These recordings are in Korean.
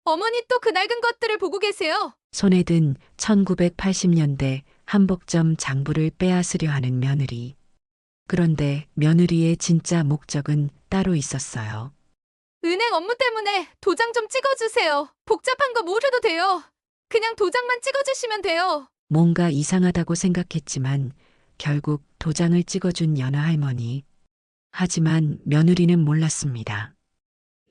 어머니 또 그 낡은 것들을 보고 계세요. 손에 든 1980년대 한복점 장부를 빼앗으려 하는 며느리. 그런데 며느리의 진짜 목적은 따로 있었어요. 은행 업무 때문에 도장 좀 찍어주세요. 복잡한 거 모르도 돼요. 그냥 도장만 찍어주시면 돼요. 뭔가 이상하다고 생각했지만 결국 도장을 찍어준 연하 할머니. 하지만 며느리는 몰랐습니다.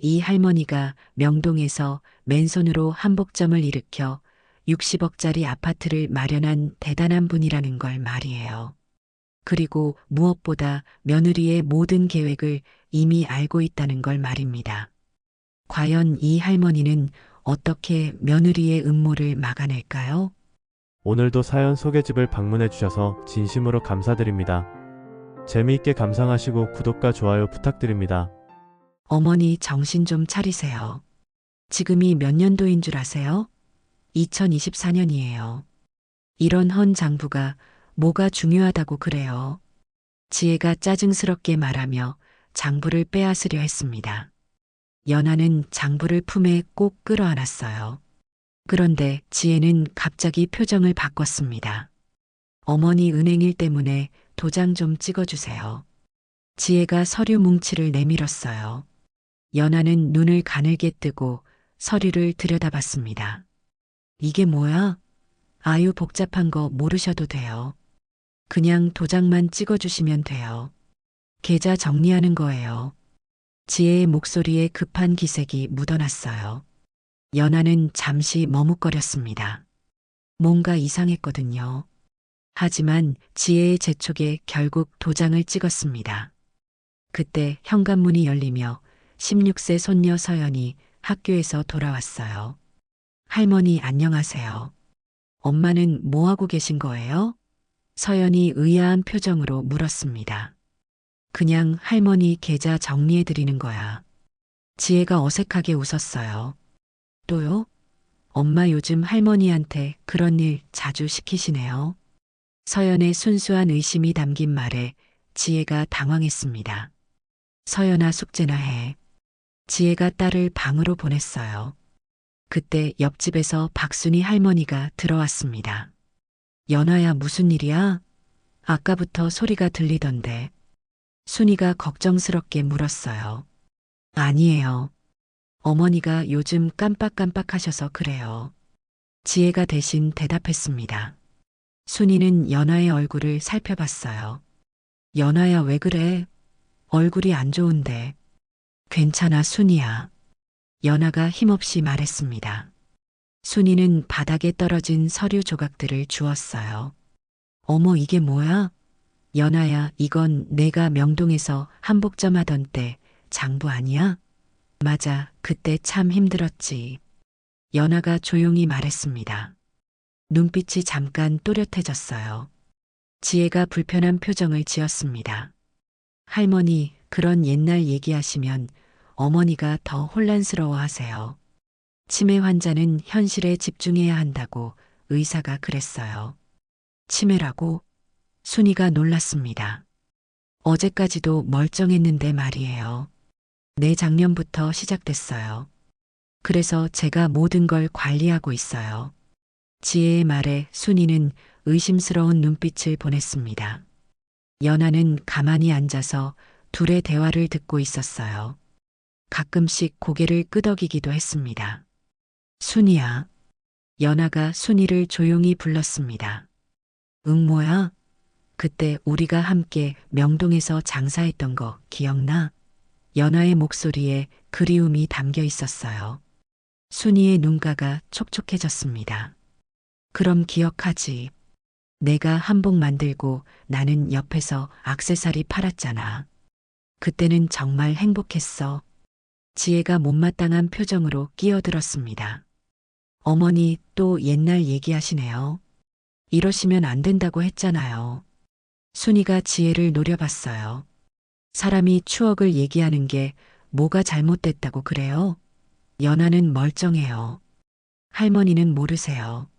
이 할머니가 명동에서 맨손으로 한복점을 일으켜 60억짜리 아파트를 마련한 대단한 분이라는 걸 말이에요. 그리고 무엇보다 며느리의 모든 계획을 이미 알고 있다는 걸 말입니다. 과연 이 할머니는 어떻게 며느리의 음모를 막아낼까요? 오늘도 사연 소개집을 방문해 주셔서 진심으로 감사드립니다. 재미있게 감상하시고 구독과 좋아요 부탁드립니다. 어머니 정신 좀 차리세요. 지금이 몇 년도인 줄 아세요? 2024년이에요. 이런 헌 장부가 뭐가 중요하다고 그래요. 지혜가 짜증스럽게 말하며 장부를 빼앗으려 했습니다. 연하는 장부를 품에 꼭 끌어안았어요. 그런데 지혜는 갑자기 표정을 바꿨습니다. 어머니 은행일 때문에 도장 좀 찍어주세요. 지혜가 서류 뭉치를 내밀었어요. 연하는 눈을 가늘게 뜨고 서류를 들여다봤습니다. 이게 뭐야? 아유, 복잡한 거 모르셔도 돼요. 그냥 도장만 찍어주시면 돼요. 계좌 정리하는 거예요. 지혜의 목소리에 급한 기색이 묻어났어요. 연하는 잠시 머뭇거렸습니다. 뭔가 이상했거든요. 하지만 지혜의 재촉에 결국 도장을 찍었습니다. 그때 현관문이 열리며 16세 손녀 서연이 학교에서 돌아왔어요. 할머니 안녕하세요. 엄마는 뭐 하고 계신 거예요? 서연이 의아한 표정으로 물었습니다. 그냥 할머니 계좌 정리해 드리는 거야. 지혜가 어색하게 웃었어요. 또요? 엄마 요즘 할머니한테 그런 일 자주 시키시네요. 서연의 순수한 의심이 담긴 말에 지혜가 당황했습니다. 서연아 숙제나 해. 지혜가 딸을 방으로 보냈어요. 그때 옆집에서 박순희 할머니가 들어왔습니다. 연아야 무슨 일이야? 아까부터 소리가 들리던데. 순이가 걱정스럽게 물었어요. 아니에요. 어머니가 요즘 깜빡깜빡하셔서 그래요. 지혜가 대신 대답했습니다. 순이는 연아의 얼굴을 살펴봤어요. 연아야 왜 그래? 얼굴이 안 좋은데. 괜찮아 순이야. 연아가 힘없이 말했습니다. 순이는 바닥에 떨어진 서류 조각들을 주웠어요. 어머 이게 뭐야? 연아야 이건 내가 명동에서 한복점 하던 때 장부 아니야? 맞아 그때 참 힘들었지. 연아가 조용히 말했습니다. 눈빛이 잠깐 또렷해졌어요. 지혜가 불편한 표정을 지었습니다. 할머니 그런 옛날 얘기하시면 어머니가 더 혼란스러워 하세요. 치매 환자는 현실에 집중해야 한다고 의사가 그랬어요. 치매라고? 순이가 놀랐습니다. 어제까지도 멀쩡했는데 말이에요. 내작년부터 시작됐어요. 그래서 제가 모든 걸 관리하고 있어요. 지혜의 말에 순이는 의심스러운 눈빛을 보냈습니다. 연하는 가만히 앉아서 둘의 대화를 듣고 있었어요. 가끔씩 고개를 끄덕이기도 했습니다. 순이야. 연하가 순이를 조용히 불렀습니다. 응 뭐야? 그때 우리가 함께 명동에서 장사했던 거 기억나? 연하의 목소리에 그리움이 담겨 있었어요. 순이의 눈가가 촉촉해졌습니다. 그럼 기억하지. 내가 한복 만들고 나는 옆에서 액세서리 팔았잖아. 그때는 정말 행복했어. 지혜가 못마땅한 표정으로 끼어들었습니다. 어머니 또 옛날 얘기하시네요. 이러시면 안 된다고 했잖아요. 순이가 지혜를 노려봤어요. 사람이 추억을 얘기하는 게 뭐가 잘못됐다고 그래요? 연하는 멀쩡해요. 할머니는 모르세요.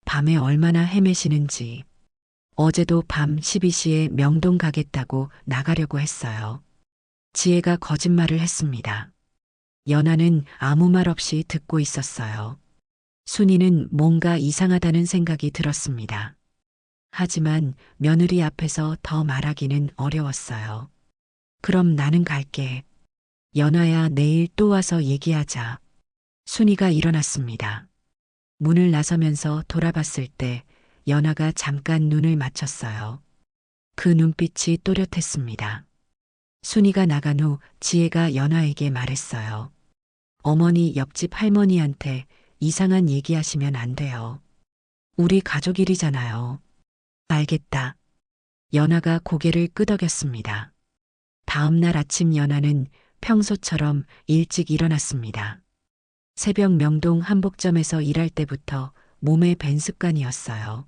밤에 얼마나 헤매시는지. 어제도 밤 12시에 명동 가겠다고 나가려고 했어요. 지혜가 거짓말을 했습니다. 연아는 아무 말 없이 듣고 있었어요. 순이는 뭔가 이상하다는 생각이 들었습니다. 하지만 며느리 앞에서 더 말하기는 어려웠어요. 그럼 나는 갈게. 연아야, 내일 또 와서 얘기하자. 순이가 일어났습니다. 문을 나서면서 돌아봤을 때 연아가 잠깐 눈을 맞췄어요. 그 눈빛이 또렷했습니다. 순이가 나간 후 지혜가 연아에게 말했어요. 어머니, 옆집 할머니한테 이상한 얘기하시면 안 돼요. 우리 가족 일이잖아요. 알겠다. 연아가 고개를 끄덕였습니다. 다음 날 아침 연아는 평소처럼 일찍 일어났습니다. 새벽 명동 한복점에서 일할 때부터 몸에 밴 습관이었어요.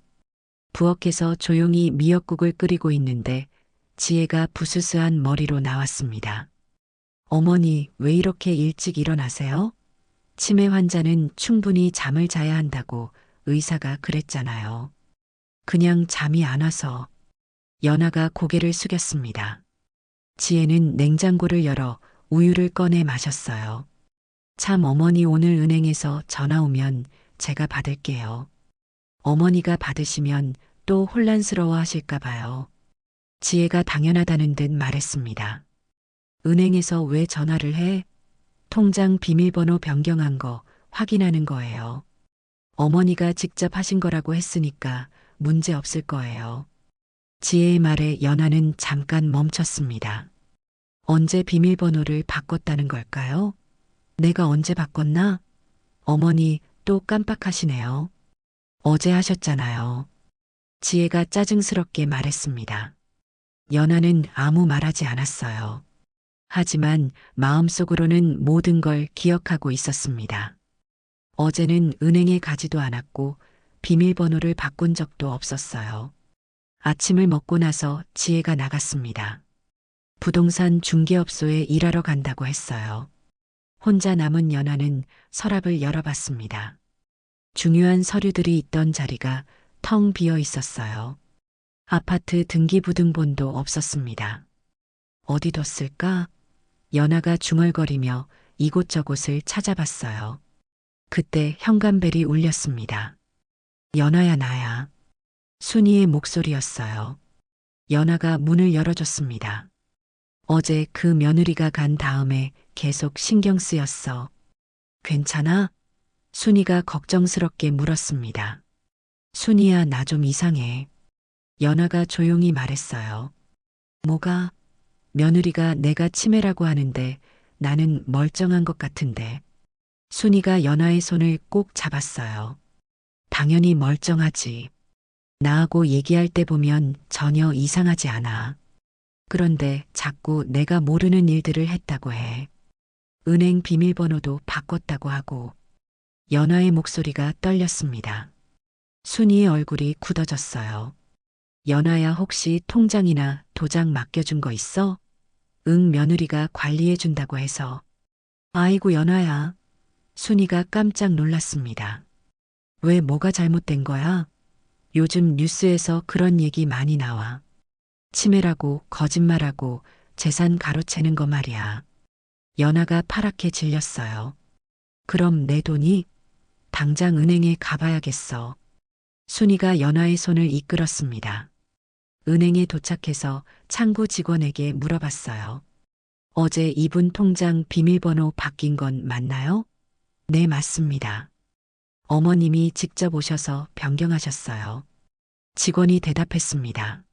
부엌에서 조용히 미역국을 끓이고 있는데 지혜가 부스스한 머리로 나왔습니다. 어머니, 왜 이렇게 일찍 일어나세요? 치매 환자는 충분히 잠을 자야 한다고 의사가 그랬잖아요. 그냥 잠이 안 와서. 연아가 고개를 숙였습니다. 지혜는 냉장고를 열어 우유를 꺼내 마셨어요. 참, 어머니 오늘 은행에서 전화 오면 제가 받을게요. 어머니가 받으시면 또 혼란스러워 하실까 봐요. 지혜가 당연하다는 듯 말했습니다. 은행에서 왜 전화를 해? 통장 비밀번호 변경한 거 확인하는 거예요. 어머니가 직접 하신 거라고 했으니까 문제 없을 거예요. 지혜의 말에 연아는 잠깐 멈췄습니다. 언제 비밀번호를 바꿨다는 걸까요? 내가 언제 바꿨나? 어머니 또 깜빡하시네요. 어제 하셨잖아요. 지혜가 짜증스럽게 말했습니다. 연아는 아무 말하지 않았어요. 하지만 마음속으로는 모든 걸 기억하고 있었습니다. 어제는 은행에 가지도 않았고 비밀번호를 바꾼 적도 없었어요. 아침을 먹고 나서 지혜가 나갔습니다. 부동산 중개업소에 일하러 간다고 했어요. 혼자 남은 연아는 서랍을 열어봤습니다. 중요한 서류들이 있던 자리가 텅 비어 있었어요. 아파트 등기부등본도 없었습니다. 어디 뒀을까? 연아가 중얼거리며 이곳저곳을 찾아봤어요. 그때 현관벨이 울렸습니다. 연아야, 나야. 순이의 목소리였어요. 연아가 문을 열어줬습니다. 어제 그 며느리가 간 다음에 계속 신경 쓰였어. 괜찮아? 순이가 걱정스럽게 물었습니다. 순이야, 나 좀 이상해. 연아가 조용히 말했어요. 뭐가? 며느리가 내가 치매라고 하는데 나는 멀쩡한 것 같은데. 순이가 연아의 손을 꼭 잡았어요. 당연히 멀쩡하지. 나하고 얘기할 때 보면 전혀 이상하지 않아. 그런데 자꾸 내가 모르는 일들을 했다고 해. 은행 비밀번호도 바꿨다고 하고. 연아의 목소리가 떨렸습니다. 순이의 얼굴이 굳어졌어요. 연아야, 혹시 통장이나 도장 맡겨준 거 있어? 응, 며느리가 관리해준다고 해서. 아이고, 연아야. 순이가 깜짝 놀랐습니다. 왜, 뭐가 잘못된 거야? 요즘 뉴스에서 그런 얘기 많이 나와. 치매라고 거짓말하고 재산 가로채는 거 말이야. 연아가 파랗게 질렸어요. 그럼 내 돈이? 당장 은행에 가봐야겠어. 순이가 연아의 손을 이끌었습니다. 은행에 도착해서 창구 직원에게 물어봤어요. 어제 이분 통장 비밀번호 바뀐 건 맞나요? 네, 맞습니다. 어머님이 직접 오셔서 변경하셨어요. 직원이 대답했습니다.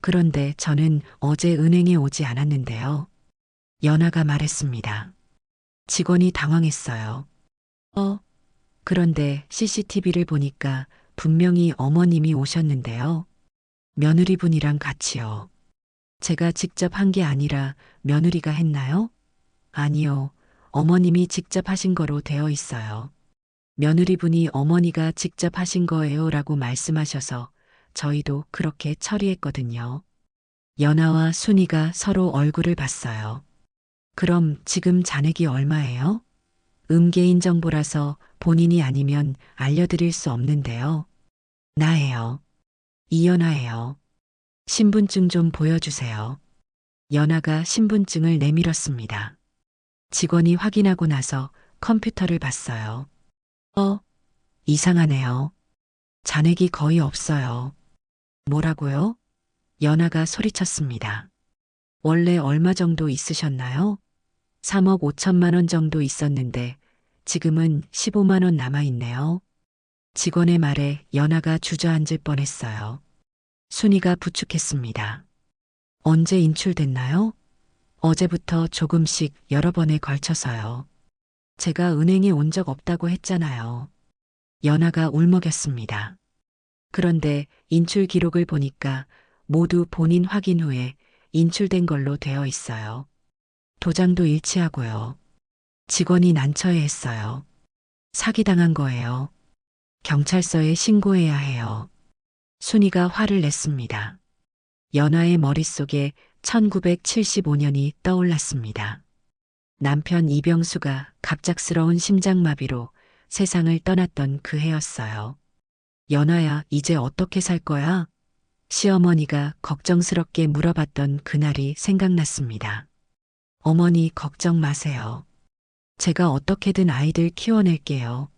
그런데 저는 어제 은행에 오지 않았는데요. 연아가 말했습니다. 직원이 당황했어요. 그런데 CCTV를 보니까 분명히 어머님이 오셨는데요. 며느리분이랑 같이요. 제가 직접 한 게 아니라 며느리가 했나요? 아니요. 어머님이 직접 하신 거로 되어 있어요. 며느리분이 어머니가 직접 하신 거예요 라고 말씀하셔서 저희도 그렇게 처리했거든요. 연아와 순이가 서로 얼굴을 봤어요. 그럼 지금 잔액이 얼마예요? 개인정보라서 본인이 아니면 알려드릴 수 없는데요. 나예요. 이연아예요. 신분증 좀 보여주세요. 연아가 신분증을 내밀었습니다. 직원이 확인하고 나서 컴퓨터를 봤어요. 이상하네요. 잔액이 거의 없어요. 뭐라고요? 연하가 소리쳤습니다. 원래 얼마 정도 있으셨나요? 3억 5천만 원 정도 있었는데 지금은 15만 원 남아있네요. 직원의 말에 연하가 주저앉을 뻔했어요. 순이가 부축했습니다. 언제 인출됐나요? 어제부터 조금씩 여러 번에 걸쳐서요. 제가 은행에 온 적 없다고 했잖아요. 연하가 울먹였습니다. 그런데 인출 기록을 보니까 모두 본인 확인 후에 인출된 걸로 되어 있어요. 도장도 일치하고요. 직원이 난처해했어요. 사기당한 거예요. 경찰서에 신고해야 해요. 순이가 화를 냈습니다. 연하의 머릿속에 1975년이 떠올랐습니다. 남편 이병수가 갑작스러운 심장마비로 세상을 떠났던 그 해였어요. 연하야, 이제 어떻게 살 거야? 시어머니가 걱정스럽게 물어봤던 그날이 생각났습니다. 어머니 걱정 마세요. 제가 어떻게든 아이들 키워낼게요.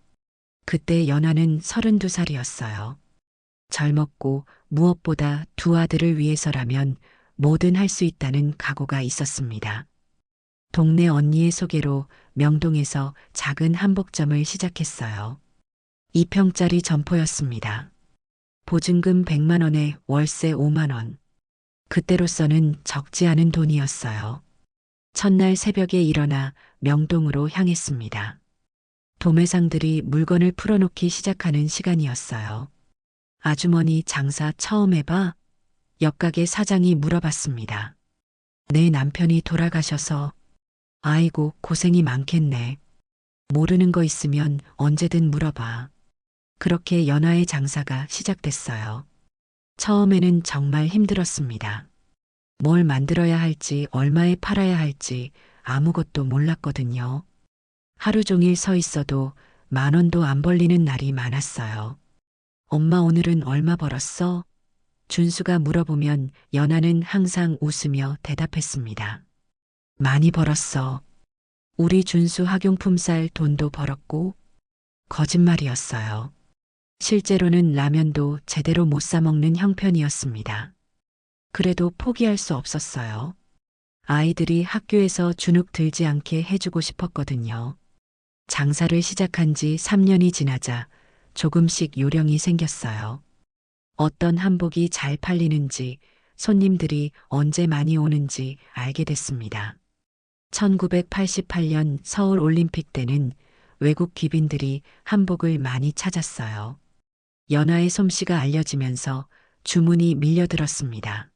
그때 연하는 32살이었어요. 젊었고 무엇보다 두 아들을 위해서라면 뭐든 할 수 있다는 각오가 있었습니다. 동네 언니의 소개로 명동에서 작은 한복점을 시작했어요. 2평짜리 점포였습니다. 보증금 100만 원에 월세 5만 원. 그때로서는 적지 않은 돈이었어요. 첫날 새벽에 일어나 명동으로 향했습니다. 도매상들이 물건을 풀어놓기 시작하는 시간이었어요. 아주머니 장사 처음 해봐? 옆가게 사장이 물어봤습니다. 내 남편이 돌아가셔서. 아이고, 고생이 많겠네. 모르는 거 있으면 언제든 물어봐. 그렇게 연하의 장사가 시작됐어요. 처음에는 정말 힘들었습니다. 뭘 만들어야 할지, 얼마에 팔아야 할지 아무것도 몰랐거든요. 하루 종일 서 있어도 10,000원도 안 벌리는 날이 많았어요. 엄마 오늘은 얼마 벌었어? 준수가 물어보면 연하는 항상 웃으며 대답했습니다. 많이 벌었어. 우리 준수 학용품 살 돈도 벌었고. 거짓말이었어요. 실제로는 라면도 제대로 못 사 먹는 형편이었습니다. 그래도 포기할 수 없었어요. 아이들이 학교에서 주눅 들지 않게 해주고 싶었거든요. 장사를 시작한 지 3년이 지나자 조금씩 요령이 생겼어요. 어떤 한복이 잘 팔리는지, 손님들이 언제 많이 오는지 알게 됐습니다. 1988년 서울 올림픽 때는 외국 귀빈들이 한복을 많이 찾았어요. 연하의 솜씨가 알려지면서 주문이 밀려들었습니다.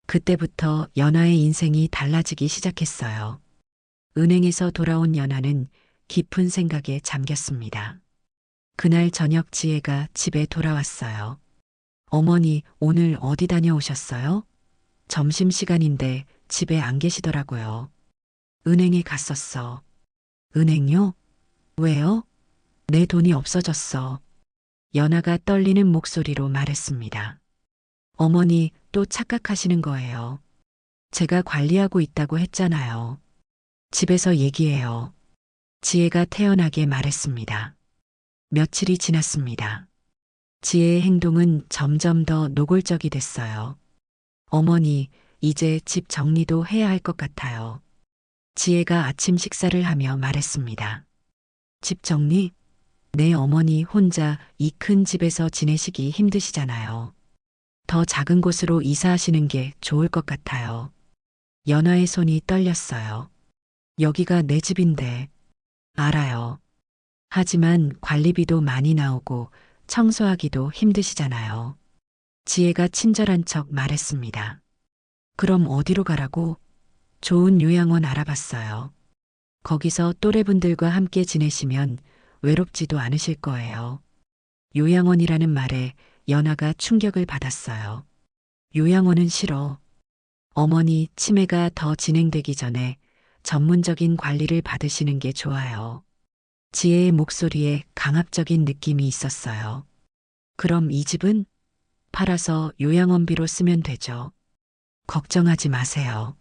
그때부터 연하의 인생이 달라지기 시작했어요. 은행에서 돌아온 연하는 깊은 생각에 잠겼습니다. 그날 저녁 지혜가 집에 돌아왔어요. 어머니, 오늘 어디 다녀오셨어요? 점심시간인데 집에 안 계시더라고요. 은행에 갔었어. 은행요? 왜요? 내 돈이 없어졌어. 연하가 떨리는 목소리로 말했습니다. 어머니, 또 착각하시는 거예요. 제가 관리하고 있다고 했잖아요. 집에서 얘기해요. 지혜가 태연하게 말했습니다. 며칠이 지났습니다. 지혜의 행동은 점점 더 노골적이 됐어요. 어머니, 이제 집 정리도 해야 할 것 같아요. 지혜가 아침 식사를 하며 말했습니다. 집 정리? 네, 어머니 혼자 이 큰 집에서 지내시기 힘드시잖아요. 더 작은 곳으로 이사하시는 게 좋을 것 같아요. 연하의 손이 떨렸어요. 여기가 내 집인데. 알아요. 하지만 관리비도 많이 나오고 청소하기도 힘드시잖아요. 지혜가 친절한 척 말했습니다. 그럼 어디로 가라고? 좋은 요양원 알아봤어요. 거기서 또래분들과 함께 지내시면 외롭지도 않으실 거예요. 요양원이라는 말에 연하가 충격을 받았어요. 요양원은 싫어. 어머니, 치매가 더 진행되기 전에 전문적인 관리를 받으시는 게 좋아요. 지혜의 목소리에 강압적인 느낌이 있었어요. 그럼 이 집은? 팔아서 요양원비로 쓰면 되죠. 걱정하지 마세요.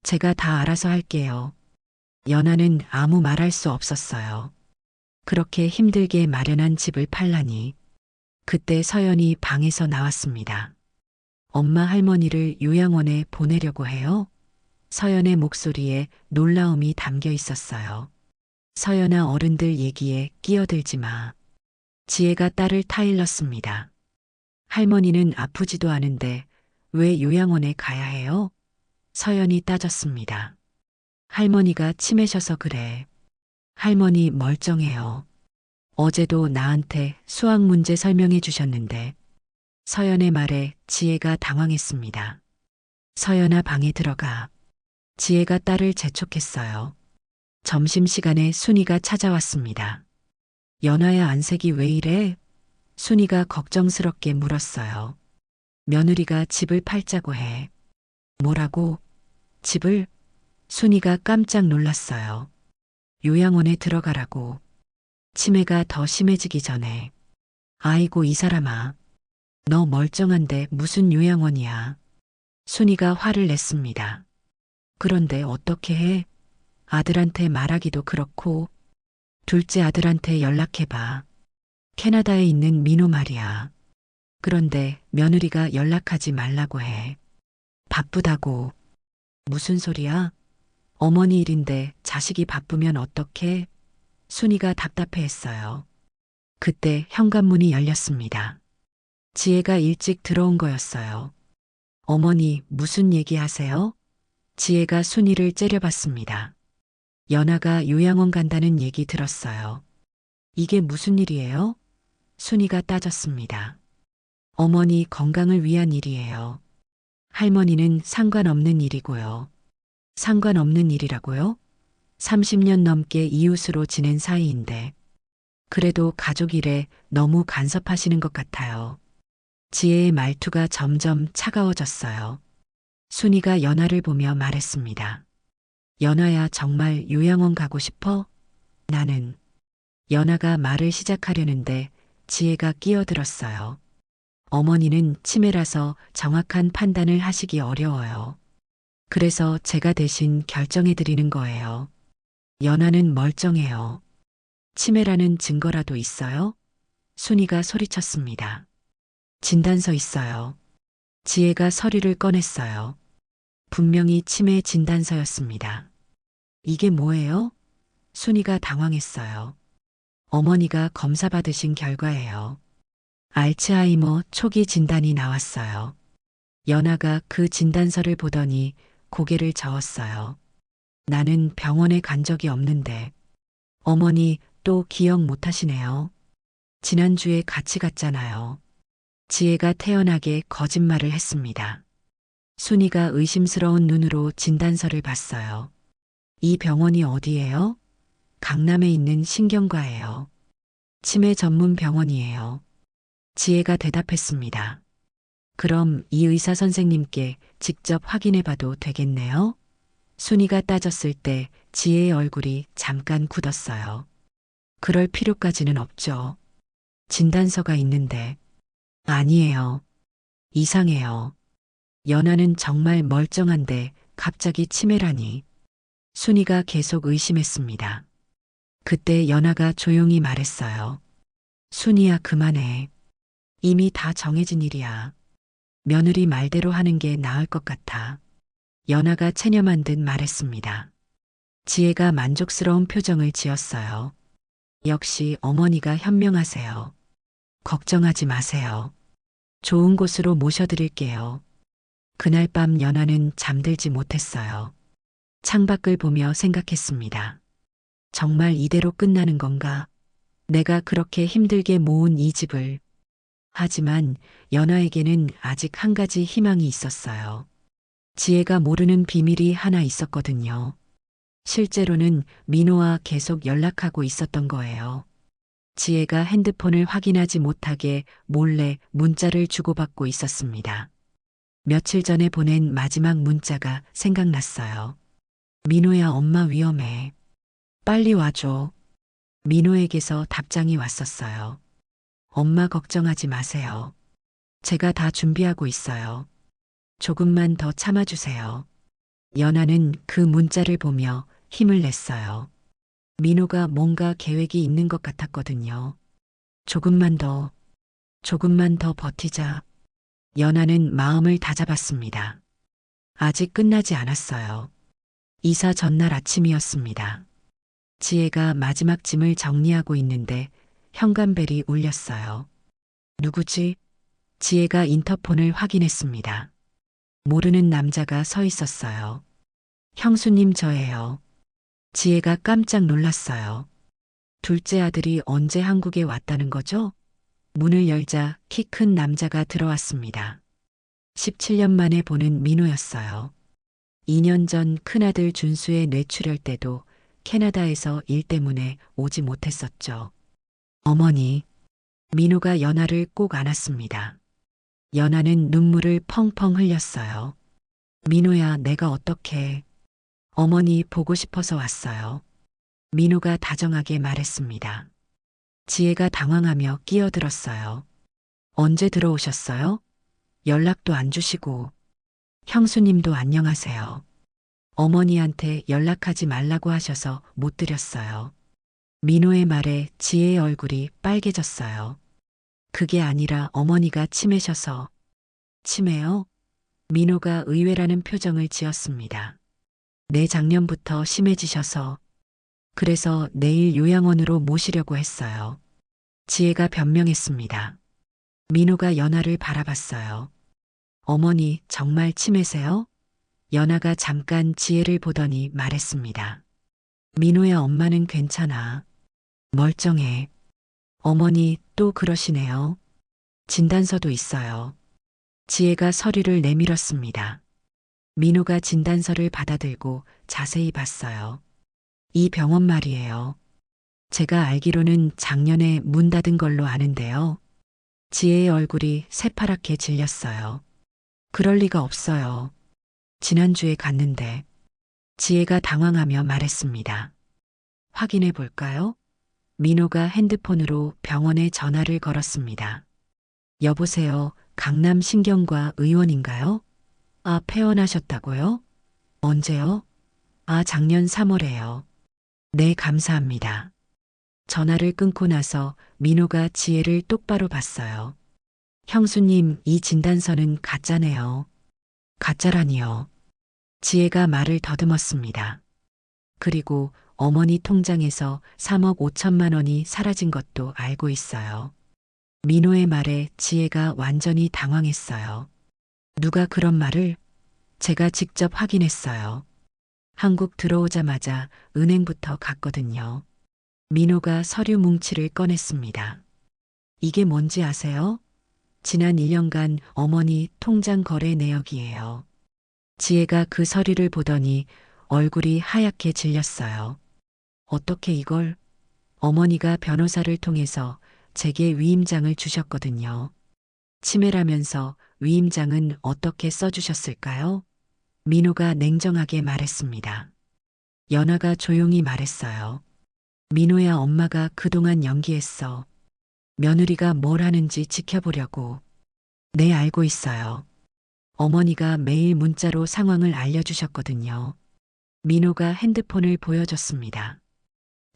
제가 다 알아서 할게요. 연아는 아무 말할 수 없었어요. 그렇게 힘들게 마련한 집을 팔라니. 그때 서연이 방에서 나왔습니다. 엄마 할머니를 요양원에 보내려고 해요? 서연의 목소리에 놀라움이 담겨 있었어요. 서연아, 어른들 얘기에 끼어들지 마. 지혜가 딸을 타일렀습니다. 할머니는 아프지도 않은데 왜 요양원에 가야 해요? 서연이 따졌습니다. 할머니가 치매셔서 그래. 할머니 멀쩡해요. 어제도 나한테 수학 문제 설명해 주셨는데. 서연의 말에 지혜가 당황했습니다. 서연아, 방에 들어가. 지혜가 딸을 재촉했어요. 점심시간에 순이가 찾아왔습니다. 연아야, 안색이 왜 이래? 순이가 걱정스럽게 물었어요. 며느리가 집을 팔자고 해. 뭐라고? 집을? 순이가 깜짝 놀랐어요. 요양원에 들어가라고. 치매가 더 심해지기 전에. 아이고, 이 사람아. 너 멀쩡한데 무슨 요양원이야. 순이가 화를 냈습니다. 그런데 어떻게 해? 아들한테 말하기도 그렇고. 둘째 아들한테 연락해봐. 캐나다에 있는 민호 말이야. 그런데 며느리가 연락하지 말라고 해. 바쁘다고. 무슨 소리야? 어머니 일인데 자식이 바쁘면 어떡해? 순이가 답답해했어요. 그때 현관문이 열렸습니다. 지혜가 일찍 들어온 거였어요. 어머니, 무슨 얘기 하세요? 지혜가 순이를 째려봤습니다. 연아가 요양원 간다는 얘기 들었어요. 이게 무슨 일이에요? 순이가 따졌습니다. 어머니 건강을 위한 일이에요. 할머니는 상관없는 일이고요. 상관없는 일이라고요? 30년 넘게 이웃으로 지낸 사이인데. 그래도 가족 일에 너무 간섭하시는 것 같아요. 지혜의 말투가 점점 차가워졌어요. 순이가 연아를 보며 말했습니다. 연아야, 정말 요양원 가고 싶어? 나는. 연아가 말을 시작하려는데 지혜가 끼어들었어요. 어머니는 치매라서 정확한 판단을 하시기 어려워요. 그래서 제가 대신 결정해 드리는 거예요. 연아는 멀쩡해요. 치매라는 증거라도 있어요? 순이가 소리쳤습니다. 진단서 있어요. 지혜가 서류를 꺼냈어요. 분명히 치매 진단서였습니다. 이게 뭐예요? 순이가 당황했어요. 어머니가 검사 받으신 결과예요. 알츠하이머 초기 진단이 나왔어요. 연아가 그 진단서를 보더니 고개를 저었어요. 나는 병원에 간 적이 없는데. 어머니 또 기억 못 하시네요. 지난주에 같이 갔잖아요. 지혜가 태연하게 거짓말을 했습니다. 순이가 의심스러운 눈으로 진단서를 봤어요. 이 병원이 어디예요? 강남에 있는 신경과예요. 치매 전문 병원이에요. 지혜가 대답했습니다. 그럼 이 의사 선생님께 직접 확인해 봐도 되겠네요? 순이가 따졌을 때 지혜의 얼굴이 잠깐 굳었어요. 그럴 필요까지는 없죠. 진단서가 있는데. 아니에요. 이상해요. 연아는 정말 멀쩡한데 갑자기 치매라니. 순이가 계속 의심했습니다. 그때 연아가 조용히 말했어요. 순이야, 그만해. 이미 다 정해진 일이야. 며느리 말대로 하는 게 나을 것 같아. 연아가 체념한 듯 말했습니다. 지혜가 만족스러운 표정을 지었어요. 역시 어머니가 현명하세요. 걱정하지 마세요. 좋은 곳으로 모셔드릴게요. 그날 밤 연아는 잠들지 못했어요. 창밖을 보며 생각했습니다. 정말 이대로 끝나는 건가? 내가 그렇게 힘들게 모은 이 집을. 하지만 연아에게는 아직 한 가지 희망이 있었어요. 지혜가 모르는 비밀이 하나 있었거든요. 실제로는 민호와 계속 연락하고 있었던 거예요. 지혜가 핸드폰을 확인하지 못하게 몰래 문자를 주고받고 있었습니다. 며칠 전에 보낸 마지막 문자가 생각났어요. 민호야, 엄마 위험해. 빨리 와줘. 민호에게서 답장이 왔었어요. 엄마 걱정하지 마세요. 제가 다 준비하고 있어요. 조금만 더 참아주세요. 연아는 그 문자를 보며 힘을 냈어요. 민호가 뭔가 계획이 있는 것 같았거든요. 조금만 더 버티자. 연아는 마음을 다잡았습니다. 아직 끝나지 않았어요. 이사 전날 아침이었습니다. 지혜가 마지막 짐을 정리하고 있는데 현관벨이 울렸어요. 누구지? 지혜가 인터폰을 확인했습니다. 모르는 남자가 서 있었어요. 형수님 저예요. 지혜가 깜짝 놀랐어요. 둘째 아들이 언제 한국에 왔다는 거죠? 문을 열자 키 큰 남자가 들어왔습니다. 17년 만에 보는 민호였어요. 2년 전 큰아들 준수의 뇌출혈 때도 캐나다에서 일 때문에 오지 못했었죠. 어머니, 민호가 연아를 꼭 안았습니다. 연아는 눈물을 펑펑 흘렸어요. 민호야, 내가 어떻게... 어머니 보고 싶어서 왔어요. 민호가 다정하게 말했습니다. 지혜가 당황하며 끼어들었어요. 언제 들어오셨어요? 연락도 안 주시고. 형수님도 안녕하세요. 어머니한테 연락하지 말라고 하셔서 못 드렸어요. 민호의 말에 지혜의 얼굴이 빨개졌어요. 그게 아니라 어머니가 치매셔서. 치매요? 민호가 의외라는 표정을 지었습니다. 네, 작년부터 심해지셔서. 그래서 내일 요양원으로 모시려고 했어요. 지혜가 변명했습니다. 민호가 연아를 바라봤어요. 어머니 정말 치매세요? 연아가 잠깐 지혜를 보더니 말했습니다. 민호야, 엄마는 괜찮아. 멀쩡해. 어머니 또 그러시네요. 진단서도 있어요. 지혜가 서류를 내밀었습니다. 민호가 진단서를 받아들고 자세히 봤어요. 이 병원 말이에요. 제가 알기로는 작년에 문 닫은 걸로 아는데요. 지혜의 얼굴이 새파랗게 질렸어요. 그럴 리가 없어요. 지난주에 갔는데. 지혜가 당황하며 말했습니다. 확인해 볼까요? 민호가 핸드폰으로 병원에 전화를 걸었습니다. 여보세요, 강남신경과 의원인가요? 아, 폐원하셨다고요? 언제요? 아, 작년 3월에요. 네, 감사합니다. 전화를 끊고 나서 민호가 지혜를 똑바로 봤어요. 형수님, 이 진단서는 가짜네요. 가짜라니요. 지혜가 말을 더듬었습니다. 그리고 어머니 통장에서 3억 5천만 원이 사라진 것도 알고 있어요. 민호의 말에 지혜가 완전히 당황했어요. 누가 그런 말을? 제가 직접 확인했어요. 한국 들어오자마자 은행부터 갔거든요. 민호가 서류 뭉치를 꺼냈습니다. 이게 뭔지 아세요? 지난 1년간 어머니 통장 거래 내역이에요. 지혜가 그 서류를 보더니 얼굴이 하얗게 질렸어요. 어떻게 이걸? 어머니가 변호사를 통해서 제게 위임장을 주셨거든요. 치매라면서 위임장은 어떻게 써주셨을까요? 민호가 냉정하게 말했습니다. 연아가 조용히 말했어요. 민호야, 엄마가 그동안 연기했어. 며느리가 뭘 하는지 지켜보려고. 네, 알고 있어요. 어머니가 매일 문자로 상황을 알려주셨거든요. 민호가 핸드폰을 보여줬습니다.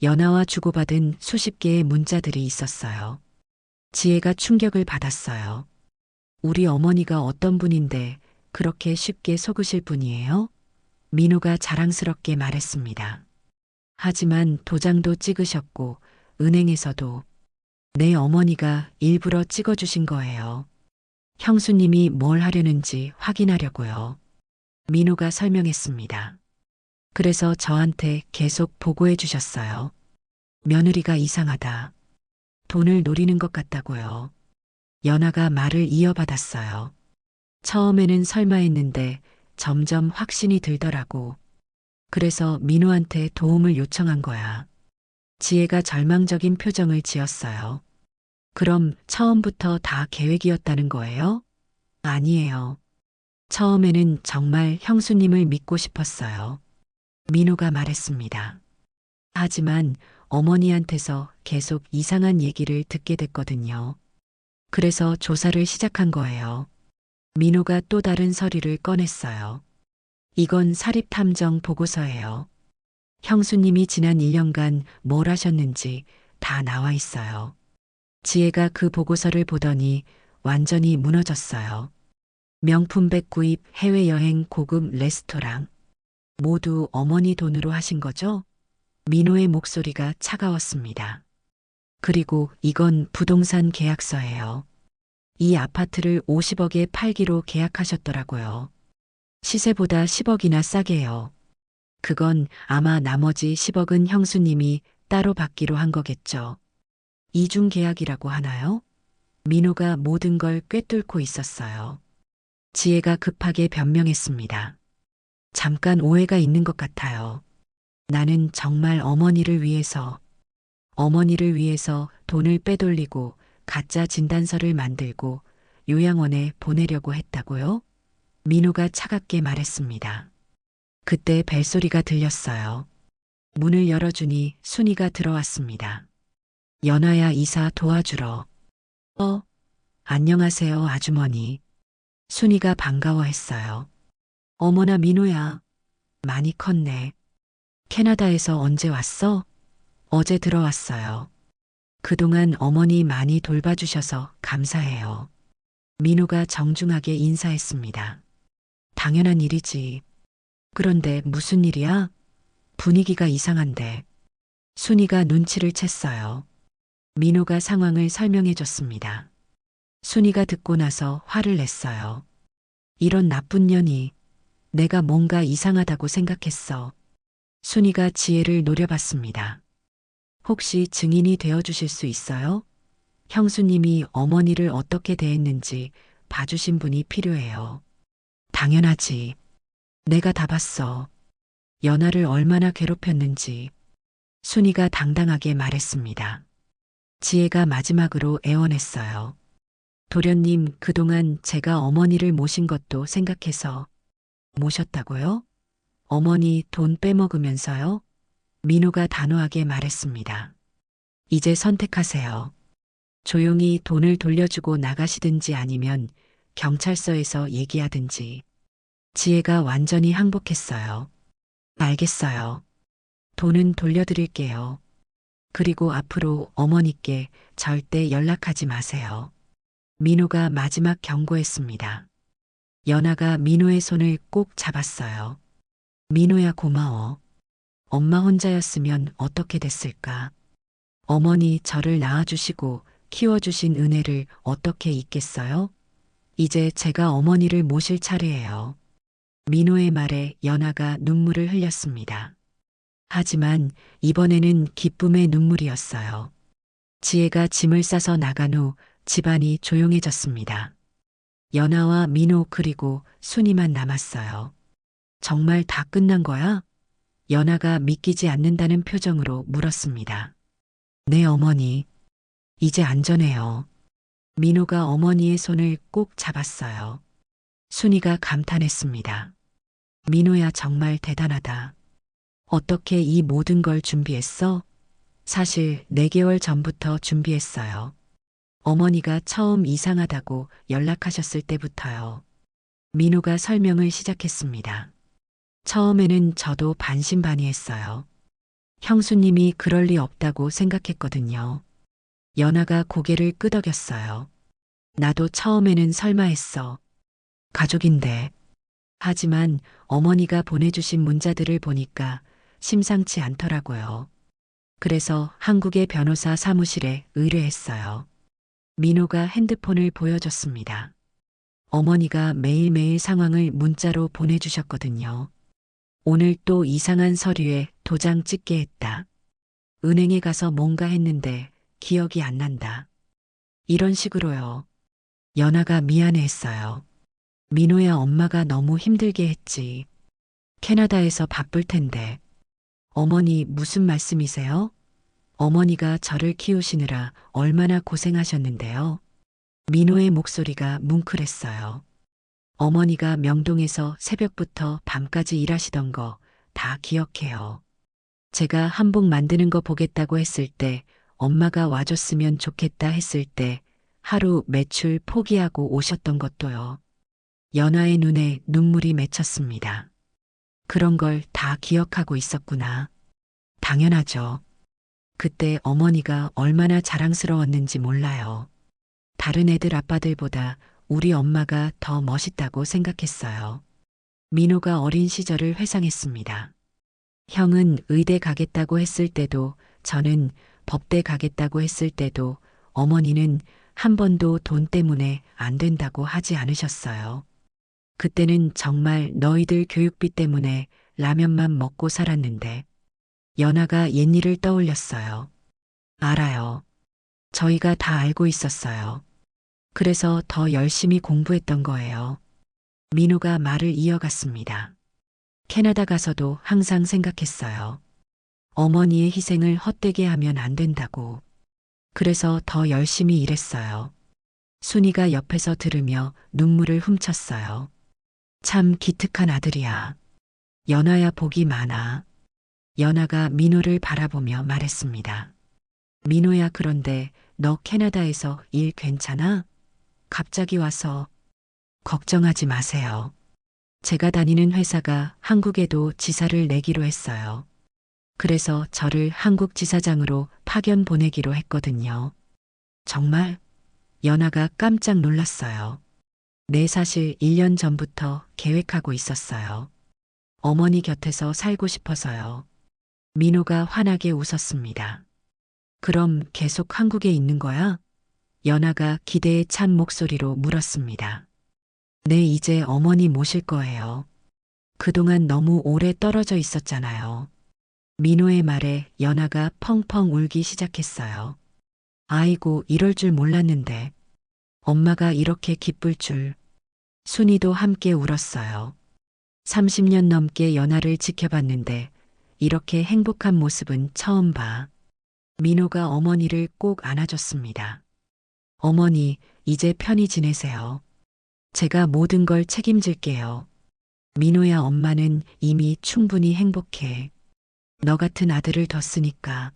연아와 주고받은 수십 개의 문자들이 있었어요. 지혜가 충격을 받았어요. 우리 어머니가 어떤 분인데 그렇게 쉽게 속으실 분이에요? 민호가 자랑스럽게 말했습니다. 하지만 도장도 찍으셨고 은행에서도. 내 어머니가 일부러 찍어주신 거예요. 형수님이 뭘 하려는지 확인하려고요. 민호가 설명했습니다. 그래서 저한테 계속 보고해 주셨어요. 며느리가 이상하다. 돈을 노리는 것 같다고요. 연아가 말을 이어받았어요. 처음에는 설마 했는데 점점 확신이 들더라고. 그래서 민호한테 도움을 요청한 거야. 지혜가 절망적인 표정을 지었어요. 그럼 처음부터 다 계획이었다는 거예요? 아니에요. 처음에는 정말 형수님을 믿고 싶었어요. 민호가 말했습니다. 하지만 어머니한테서 계속 이상한 얘기를 듣게 됐거든요. 그래서 조사를 시작한 거예요. 민호가 또 다른 서류를 꺼냈어요. 이건 사립탐정 보고서예요. 형수님이 지난 1년간 뭘 하셨는지 다 나와 있어요. 지혜가 그 보고서를 보더니 완전히 무너졌어요. 명품백 구입, 해외여행, 고급 레스토랑. 모두 어머니 돈으로 하신 거죠? 민호의 목소리가 차가웠습니다. 그리고 이건 부동산 계약서예요. 이 아파트를 50억에 팔기로 계약하셨더라고요. 시세보다 10억이나 싸게요. 그건 아마 나머지 10억은 형수님이 따로 받기로 한 거겠죠. 이중 계약이라고 하나요? 민호가 모든 걸 꿰뚫고 있었어요. 지혜가 급하게 변명했습니다. 잠깐 오해가 있는 것 같아요. 나는 정말 어머니를 위해서 돈을 빼돌리고 가짜 진단서를 만들고 요양원에 보내려고 했다고요? 민호가 차갑게 말했습니다. 그때 벨소리가 들렸어요. 문을 열어주니 순이가 들어왔습니다. 연아야, 이사 도와주러. 안녕하세요, 아주머니. 순이가 반가워했어요. 어머나, 민호야. 많이 컸네. 캐나다에서 언제 왔어? 어제 들어왔어요. 그동안 어머니 많이 돌봐주셔서 감사해요. 민호가 정중하게 인사했습니다. 당연한 일이지. 그런데 무슨 일이야? 분위기가 이상한데. 순이가 눈치를 챘어요. 민호가 상황을 설명해 줬습니다. 순이가 듣고 나서 화를 냈어요. 이런 나쁜 년이. 내가 뭔가 이상하다고 생각했어. 순이가 지혜를 노려봤습니다. 혹시 증인이 되어주실 수 있어요? 형수님이 어머니를 어떻게 대했는지 봐주신 분이 필요해요. 당연하지. 내가 다 봤어. 연아를 얼마나 괴롭혔는지. 순이가 당당하게 말했습니다. 지혜가 마지막으로 애원했어요. 도련님, 그동안 제가 어머니를 모신 것도 생각해서. 모셨다고요? 어머니 돈 빼먹으면서요? 민호가 단호하게 말했습니다. 이제 선택하세요. 조용히 돈을 돌려주고 나가시든지 아니면 경찰서에서 얘기하든지. 지혜가 완전히 항복했어요. 알겠어요. 돈은 돌려드릴게요. 그리고 앞으로 어머니께 절대 연락하지 마세요. 민호가 마지막 경고했습니다. 연아가 민호의 손을 꼭 잡았어요. 민호야, 고마워. 엄마 혼자였으면 어떻게 됐을까? 어머니 저를 낳아주시고 키워주신 은혜를 어떻게 잊겠어요? 이제 제가 어머니를 모실 차례예요. 민호의 말에 연아가 눈물을 흘렸습니다. 하지만 이번에는 기쁨의 눈물이었어요. 지혜가 짐을 싸서 나간 후 집안이 조용해졌습니다. 연아와 민호 그리고 순이만 남았어요. 정말 다 끝난 거야? 연아가 믿기지 않는다는 표정으로 물었습니다. 네, 어머니. 이제 안전해요. 민호가 어머니의 손을 꼭 잡았어요. 순이가 감탄했습니다. 민호야, 정말 대단하다. 어떻게 이 모든 걸 준비했어? 사실 4개월 전부터 준비했어요. 어머니가 처음 이상하다고 연락하셨을 때부터요. 민호가 설명을 시작했습니다. 처음에는 저도 반신반의했어요. 형수님이 그럴 리 없다고 생각했거든요. 연아가 고개를 끄덕였어요. 나도 처음에는 설마 했어. 가족인데. 하지만 어머니가 보내주신 문자들을 보니까 심상치 않더라고요. 그래서 한국의 변호사 사무실에 의뢰했어요. 민호가 핸드폰을 보여줬습니다. 어머니가 매일매일 상황을 문자로 보내주셨거든요. 오늘 또 이상한 서류에 도장 찍게 했다. 은행에 가서 뭔가 했는데 기억이 안 난다. 이런 식으로요. 연아가 미안해했어요. 민호야, 엄마가 너무 힘들게 했지. 캐나다에서 바쁠 텐데. 어머니 무슨 말씀이세요? 어머니가 저를 키우시느라 얼마나 고생하셨는데요. 민호의 목소리가 뭉클했어요. 어머니가 명동에서 새벽부터 밤까지 일하시던 거 다 기억해요. 제가 한복 만드는 거 보겠다고 했을 때, 엄마가 와줬으면 좋겠다 했을 때 하루 매출 포기하고 오셨던 것도요. 연아의 눈에 눈물이 맺혔습니다. 그런 걸 다 기억하고 있었구나. 당연하죠. 그때 어머니가 얼마나 자랑스러웠는지 몰라요. 다른 애들 아빠들보다 우리 엄마가 더 멋있다고 생각했어요. 민호가 어린 시절을 회상했습니다. 형은 의대 가겠다고 했을 때도, 저는 법대 가겠다고 했을 때도 어머니는 한 번도 돈 때문에 안 된다고 하지 않으셨어요. 그때는 정말 너희들 교육비 때문에 라면만 먹고 살았는데. 연아가 옛일을 떠올렸어요. 알아요. 저희가 다 알고 있었어요. 그래서 더 열심히 공부했던 거예요. 민호가 말을 이어갔습니다. 캐나다 가서도 항상 생각했어요. 어머니의 희생을 헛되게 하면 안 된다고. 그래서 더 열심히 일했어요. 순이가 옆에서 들으며 눈물을 훔쳤어요. 참 기특한 아들이야. 연아야 복이 많아. 연아가 민호를 바라보며 말했습니다. 민호야, 그런데 너 캐나다에서 일 괜찮아? 갑자기 와서. 걱정하지 마세요. 제가 다니는 회사가 한국에도 지사를 내기로 했어요. 그래서 저를 한국 지사장으로 파견 보내기로 했거든요. 정말? 연아가 깜짝 놀랐어요. 네, 사실 1년 전부터 계획하고 있었어요. 어머니 곁에서 살고 싶어서요. 민호가 환하게 웃었습니다. 그럼 계속 한국에 있는 거야? 연아가 기대에 찬 목소리로 물었습니다. 네, 이제 어머니 모실 거예요. 그동안 너무 오래 떨어져 있었잖아요. 민호의 말에 연아가 펑펑 울기 시작했어요. 아이고, 이럴 줄 몰랐는데. 엄마가 이렇게 기쁠 줄. 순이도 함께 울었어요. 30년 넘게 연아를 지켜봤는데 이렇게 행복한 모습은 처음 봐. 민호가 어머니를 꼭 안아줬습니다. 어머니, 이제 편히 지내세요. 제가 모든 걸 책임질게요. 민호야, 엄마는 이미 충분히 행복해. 너 같은 아들을 뒀으니까.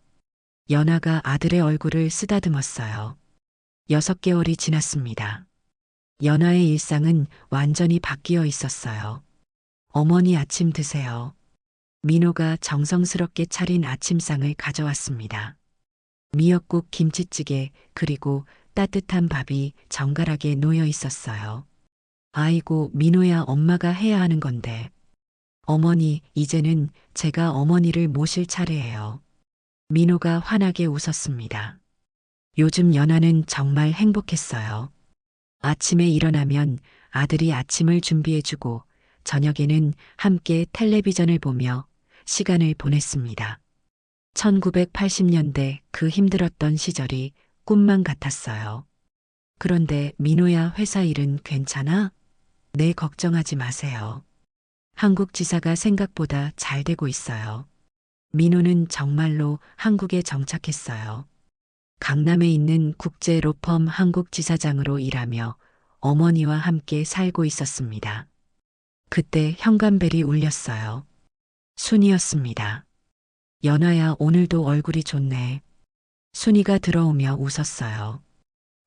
연아가 아들의 얼굴을 쓰다듬었어요. 6개월이 지났습니다. 연아의 일상은 완전히 바뀌어 있었어요. 어머니, 아침 드세요. 민호가 정성스럽게 차린 아침상을 가져왔습니다. 미역국, 김치찌개, 그리고 따뜻한 밥이 정갈하게 놓여 있었어요. 아이고, 민호야, 엄마가 해야 하는 건데. 어머니, 이제는 제가 어머니를 모실 차례예요. 민호가 환하게 웃었습니다. 요즘 연아는 정말 행복했어요. 아침에 일어나면 아들이 아침을 준비해주고 저녁에는 함께 텔레비전을 보며 시간을 보냈습니다. 1980년대 그 힘들었던 시절이 꿈만 같았어요. 그런데 민호야, 회사 일은 괜찮아? 네, 걱정하지 마세요. 한국 지사가 생각보다 잘 되고 있어요. 민호는 정말로 한국에 정착했어요. 강남에 있는 국제 로펌 한국 지사장으로 일하며 어머니와 함께 살고 있었습니다. 그때 현관벨이 울렸어요. 순이었습니다. 연아야, 오늘도 얼굴이 좋네. 순이가 들어오며 웃었어요.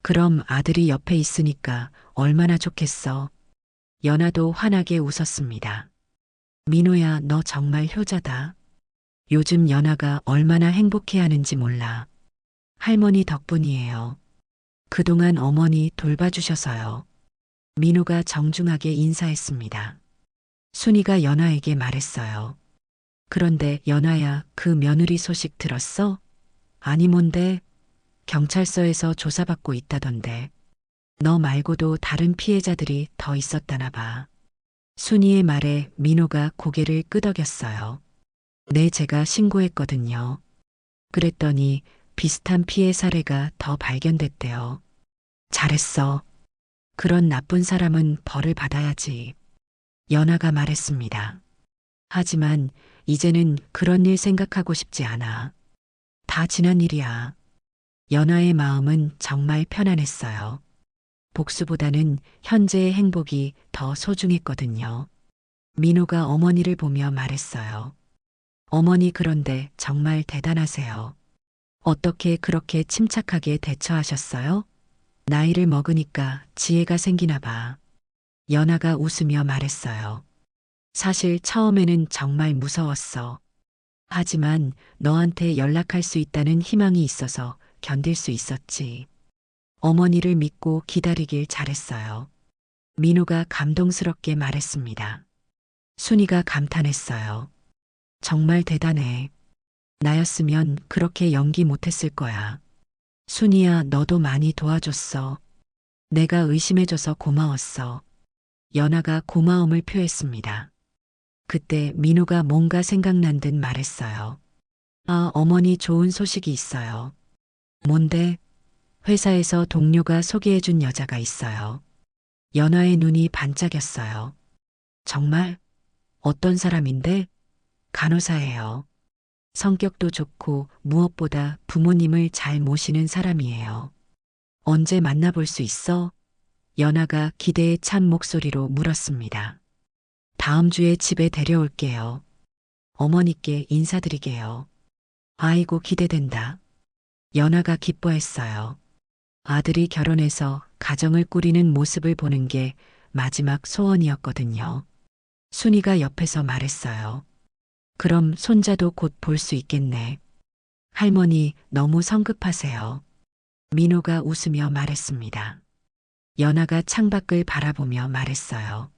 그럼 아들이 옆에 있으니까 얼마나 좋겠어. 연아도 환하게 웃었습니다. 민호야, 너 정말 효자다. 요즘 연아가 얼마나 행복해하는지 몰라. 할머니 덕분이에요. 그동안 어머니 돌봐주셔서요. 민호가 정중하게 인사했습니다. 순이가 연아에게 말했어요. 그런데 연아야, 그 며느리 소식 들었어? 아니, 뭔데? 경찰서에서 조사받고 있다던데. 너 말고도 다른 피해자들이 더 있었다나 봐. 순이의 말에 민호가 고개를 끄덕였어요. 네, 제가 신고했거든요. 그랬더니 비슷한 피해 사례가 더 발견됐대요. 잘했어. 그런 나쁜 사람은 벌을 받아야지. 연아가 말했습니다. 하지만 이제는 그런 일 생각하고 싶지 않아. 다 지난 일이야. 연아의 마음은 정말 편안했어요. 복수보다는 현재의 행복이 더 소중했거든요. 민호가 어머니를 보며 말했어요. 어머니, 그런데 정말 대단하세요. 어떻게 그렇게 침착하게 대처하셨어요? 나이를 먹으니까 지혜가 생기나 봐. 연아가 웃으며 말했어요. 사실 처음에는 정말 무서웠어. 하지만 너한테 연락할 수 있다는 희망이 있어서 견딜 수 있었지. 어머니를 믿고 기다리길 잘했어요. 민호가 감동스럽게 말했습니다. 순이가 감탄했어요. 정말 대단해. 나였으면 그렇게 연기 못했을 거야. 순이야, 너도 많이 도와줬어. 내가 의심해줘서 고마웠어. 연아가 고마움을 표했습니다. 그때 민호가 뭔가 생각난 듯 말했어요. 아, 어머니 좋은 소식이 있어요. 뭔데? 회사에서 동료가 소개해준 여자가 있어요. 연아의 눈이 반짝였어요. 정말? 어떤 사람인데? 간호사예요. 성격도 좋고 무엇보다 부모님을 잘 모시는 사람이에요. 언제 만나볼 수 있어? 연아가 기대에 찬 목소리로 물었습니다. 다음 주에 집에 데려올게요. 어머니께 인사드리게요. 아이고, 기대된다. 연아가 기뻐했어요. 아들이 결혼해서 가정을 꾸리는 모습을 보는 게 마지막 소원이었거든요. 순이가 옆에서 말했어요. 그럼 손자도 곧 볼 수 있겠네. 할머니, 너무 성급하세요. 민호가 웃으며 말했습니다. 연아가 창밖을 바라보며 말했어요.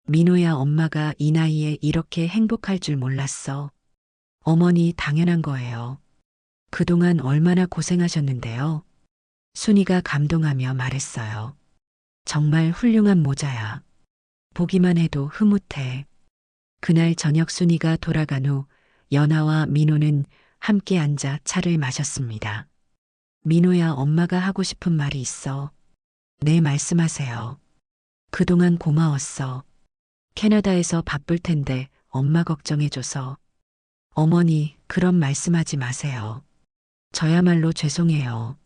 민호야, 엄마가 이 나이에 이렇게 행복할 줄 몰랐어. 어머니, 당연한 거예요. 그동안 얼마나 고생하셨는데요. 순이가 감동하며 말했어요. 정말 훌륭한 모자야. 보기만 해도 흐뭇해. 그날 저녁 순이가 돌아간 후 연아와 민호는 함께 앉아 차를 마셨습니다. 민호야, 엄마가 하고 싶은 말이 있어. 네, 말씀하세요. 그동안 고마웠어. 캐나다에서 바쁠 텐데 엄마 걱정해줘서. 어머니, 그런 말씀하지 마세요. 저야말로 죄송해요.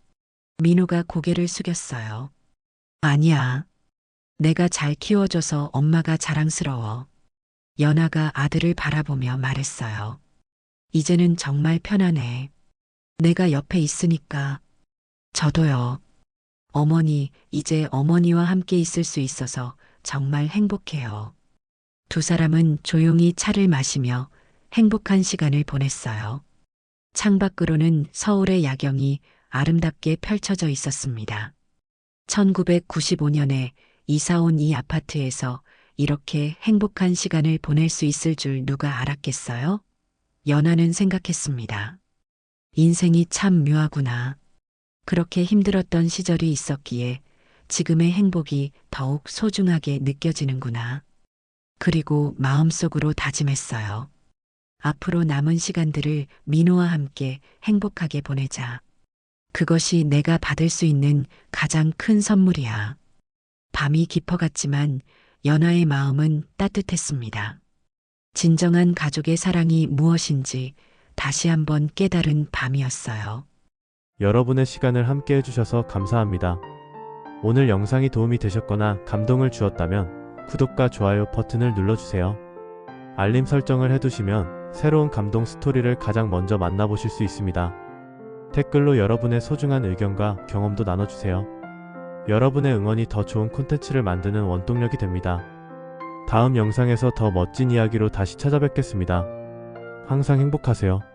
민호가 고개를 숙였어요. 아니야. 내가 잘 키워줘서 엄마가 자랑스러워. 연아가 아들을 바라보며 말했어요. 이제는 정말 편하네. 내가 옆에 있으니까. 저도요. 어머니, 이제 어머니와 함께 있을 수 있어서 정말 행복해요. 두 사람은 조용히 차를 마시며 행복한 시간을 보냈어요. 창밖으로는 서울의 야경이 아름답게 펼쳐져 있었습니다. 1995년에 이사 온 이 아파트에서 이렇게 행복한 시간을 보낼 수 있을 줄 누가 알았겠어요? 연아는 생각했습니다. 인생이 참 묘하구나. 그렇게 힘들었던 시절이 있었기에 지금의 행복이 더욱 소중하게 느껴지는구나. 그리고 마음속으로 다짐했어요. 앞으로 남은 시간들을 민호와 함께 행복하게 보내자. 그것이 내가 받을 수 있는 가장 큰 선물이야. 밤이 깊어갔지만 연아의 마음은 따뜻했습니다. 진정한 가족의 사랑이 무엇인지 다시 한번 깨달은 밤이었어요. 여러분의 시간을 함께 해주셔서 감사합니다. 오늘 영상이 도움이 되셨거나 감동을 주었다면 구독과 좋아요 버튼을 눌러주세요. 알림 설정을 해두시면 새로운 감동 스토리를 가장 먼저 만나보실 수 있습니다. 댓글로 여러분의 소중한 의견과 경험도 나눠주세요. 여러분의 응원이 더 좋은 콘텐츠를 만드는 원동력이 됩니다. 다음 영상에서 더 멋진 이야기로 다시 찾아뵙겠습니다. 항상 행복하세요.